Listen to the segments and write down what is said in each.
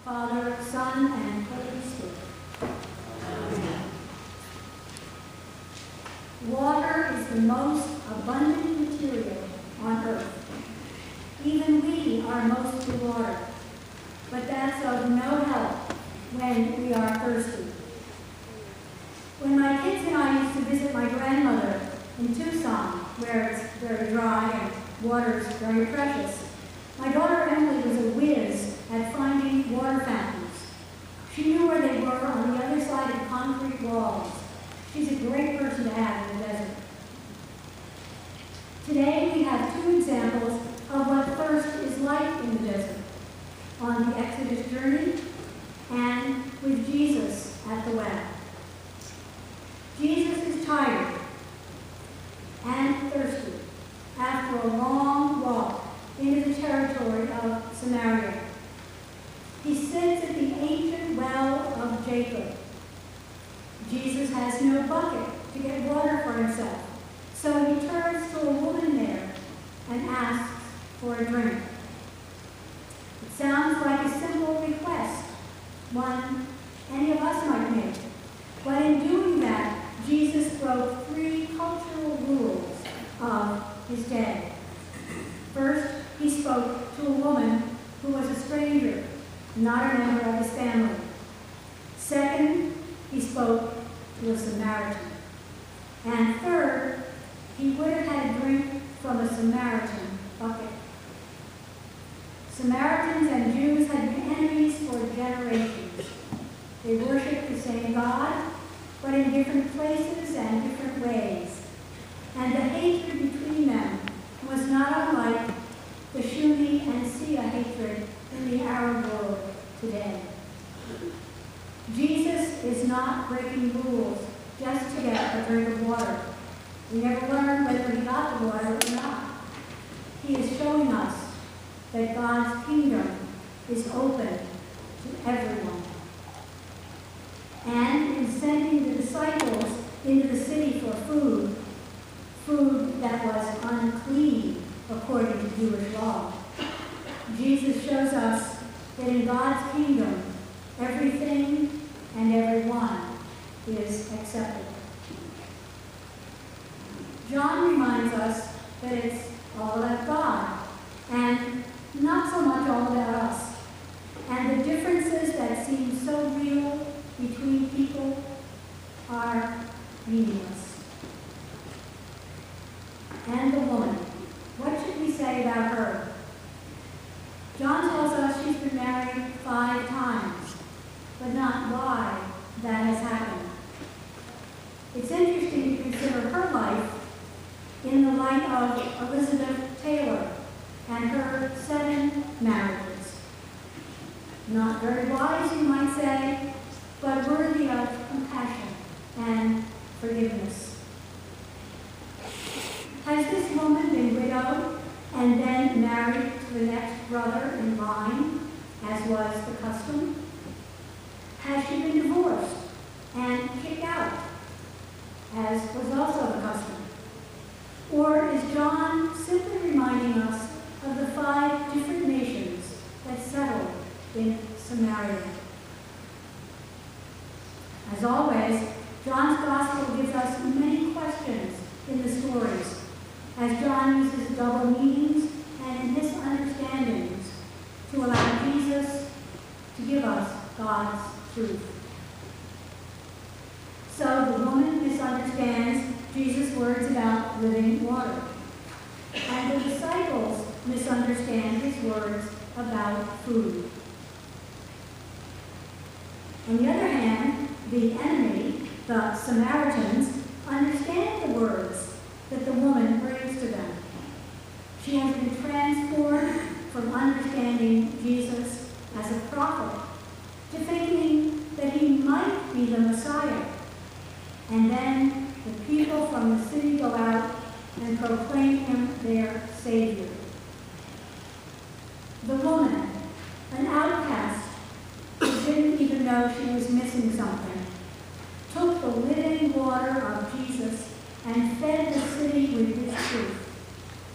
Father, Son, and Holy Spirit. Amen. Water is the most abundant material on earth. Even we are mostly water, but that's of no help when we are thirsty. When my kids and I used to visit my grandmother in Tucson, where it's very dry and water is very precious, my daughter Emily was a whiz at finding water fountains. She knew where they were on the other side of concrete walls. She's a great person to have in the desert. Today we have two examples of what thirst is like in the desert, on the Exodus journey and with Jesus at the well. Jesus is tired and thirsty after a long walk into the territory of Samaria. He sits at the ancient well of Jacob. Jesus has no bucket to get water for himself, so he turns to a woman there and asks for a drink. It sounds like a simple request, one any of us might make. But in doing that, Jesus broke three cultural rules of his day. First, he spoke to a woman who was a stranger, not a member of his family. Second, he spoke to a Samaritan. And third, he would have had a drink from a Samaritan bucket. Samaritans and Jews had been enemies for generations. They worshiped the same God, but in different places and different ways. And the hatred between them was not unlike the Shuni and Sia hatred in the Arab world today. Jesus is not breaking rules just to get a drink of water. We never learn whether he got the water or not. He is showing us that God's kingdom is open to everyone. And in sending the disciples into the city for food that was unclean according to Jewish law, Jesus shows us that in God's kingdom, everything and everyone is acceptable. John reminds us that it's all about God and not so much all about us. And the differences that seem so real between people are meaningless. And the woman, what should we say about her? John tells us she's been married 5 times, but not why that has happened. It's interesting to consider her life in the light of Elizabeth Taylor and her 7 marriages. Not very wise, you might say, but worthy of compassion and forgiveness. Has this woman been widowed and then married to the next brother in line, as was the custom? Has she been divorced and kicked out, as was also the custom? Or is John simply reminding us of the 5 different nations that settled in Samaria? As always, John's Gospel gives us many questions in the stories, as John uses double meanings and misunderstandings to allow Jesus to give us God's truth. So the woman misunderstands Jesus' words about living water, and the disciples misunderstand his words about food. On the other hand, the enemy, the Samaritans, understand the words that the woman brings to them. She has been transformed from understanding Jesus as a prophet to thinking that he might be the Messiah. And then the people from the city go out and proclaim him their Savior. The woman, an outcast who didn't even know she was missing something, took the living water of Jesus and fed the city with his truth,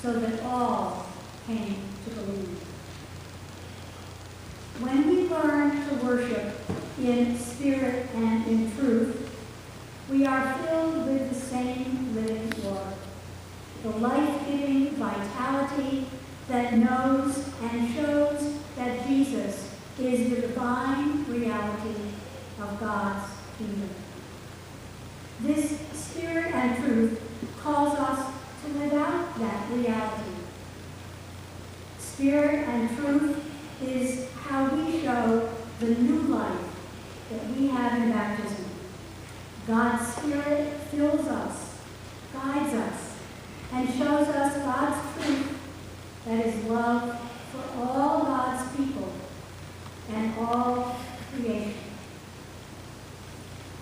so that all came to believe. When we learn to worship in spirit and in truth, we are filled with the same living water, the life-giving vitality that knows and shows that Jesus is the divine reality of God's kingdom. This spirit and truth calls us to live out that reality. Spirit and truth is how we show the new life that we have in baptism. God's Spirit fills us, guides us, and shows us God's truth, that is love for all God's people and all creation.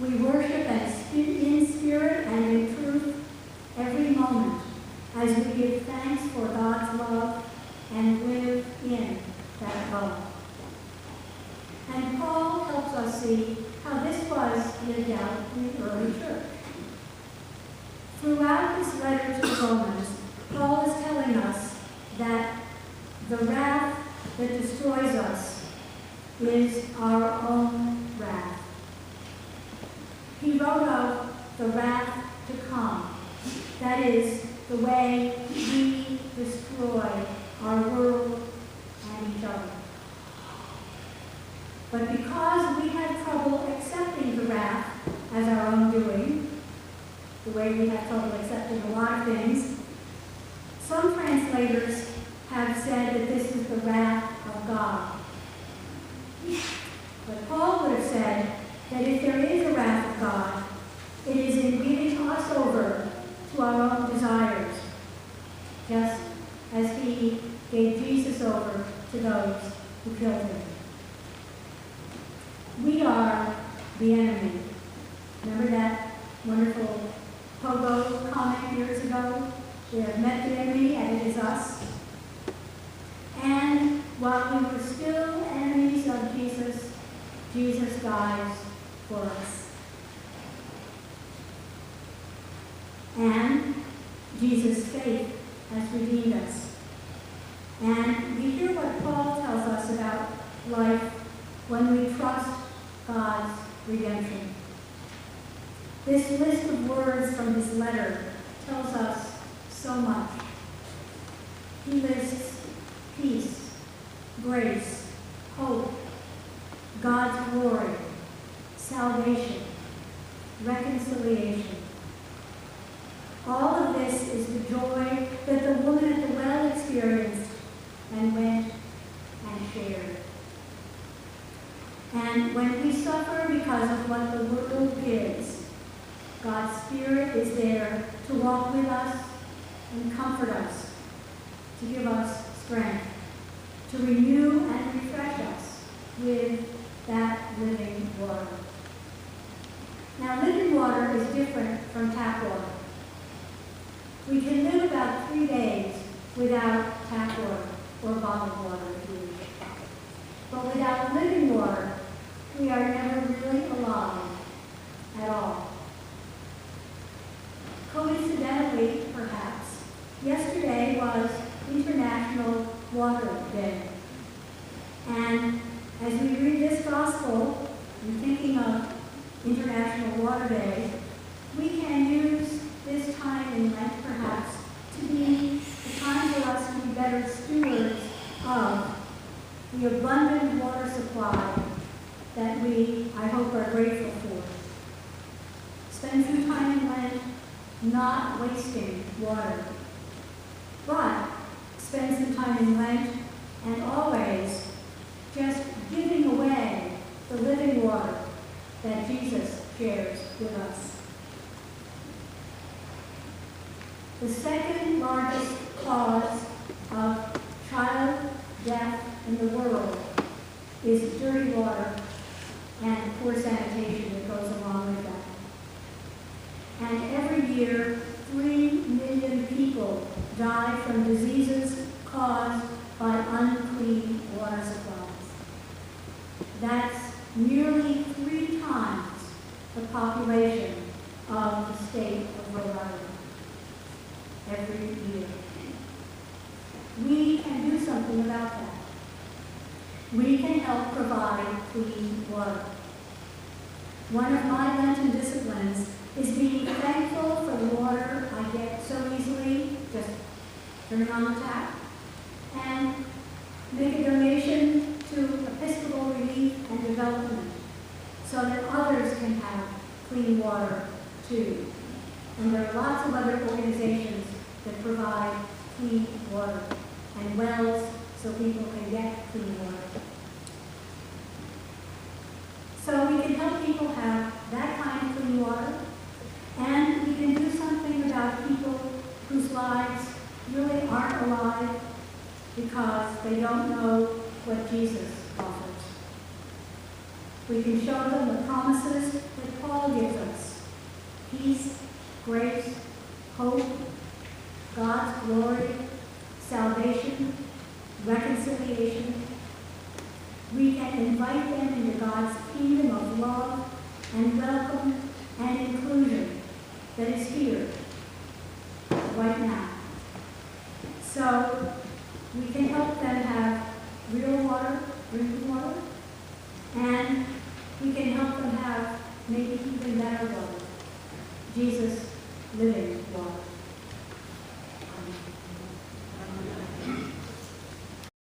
We worship in spirit and in truth every moment as we give thanks for God's love and live in that love. And Paul helps us see how this was lived out in the early church. Throughout this letter to the Romans, Paul is telling us that the wrath that destroys us is our own wrath. He wrote of the wrath to come. That is, the way we destroy our world and each other. But because we have trouble accepting the wrath as our own doing, the way we have trouble accepting a lot of things, some translators have said that this is the wrath of God. But Paul would have said that if there is a wrath of God, it is in giving us over to our own desires, just as he gave Jesus over to those who killed him. We are the enemy. Remember that wonderful Pogo comment years ago? We have met the enemy, and it is us. And while we were still enemies of Jesus, Jesus dies for us. And Jesus' faith has redeemed us. And we hear what Paul tells us about life when we trust God's redemption. This list of words from his letter tells us so much. He lists peace, grace, hope, God's glory, salvation, reconciliation. All of this is the joy that the woman at the well experienced and went and shared. And when we suffer because of what the world gives, God's Spirit is there to walk with us and comfort us, to give us strength, to renew and refresh us with that living water. Now, living water is different from tap water. We can live about 3 days without tap water or bottled water if you wish. But without living water, we are never really alive at all. Coincidentally, perhaps, yesterday was International Water Day. And as we read this gospel, and thinking of International Water Day, we can use this time in Lent, perhaps, to be a time for us to be better stewards of the abundant water supply that we, I hope, are grateful for. Spend some time in Lent not wasting water, but spend some time in Lent and always just giving away the living water that Jesus shares with us. The second largest cause of child death in the world is dirty water and poor sanitation that goes along with that. And every year, 3 million people die from diseases caused by unclean water supplies. That's nearly 3 times the population of the state of Rhode Island every year. We can do something about that. we can help provide clean water. One of my Lenten disciplines is being thankful for the water I get so easily, just turning on the tap, and make a donation to Episcopal Relief and Development so that others can have clean water too. And there are lots of other organizations that provide clean water and wells so people can get clean water. So we can help people have that kind of clean water, and we can do something about people whose lives really aren't alive because they don't know what Jesus offers. We can show them the promises that Paul gives us: peace, grace, hope, God's glory, salvation, reconciliation. We can invite them into God's kingdom of love and welcome and inclusion that is here right now. So we can help them have real water, drinking water, and we can help them have maybe even better water, Jesus' living water.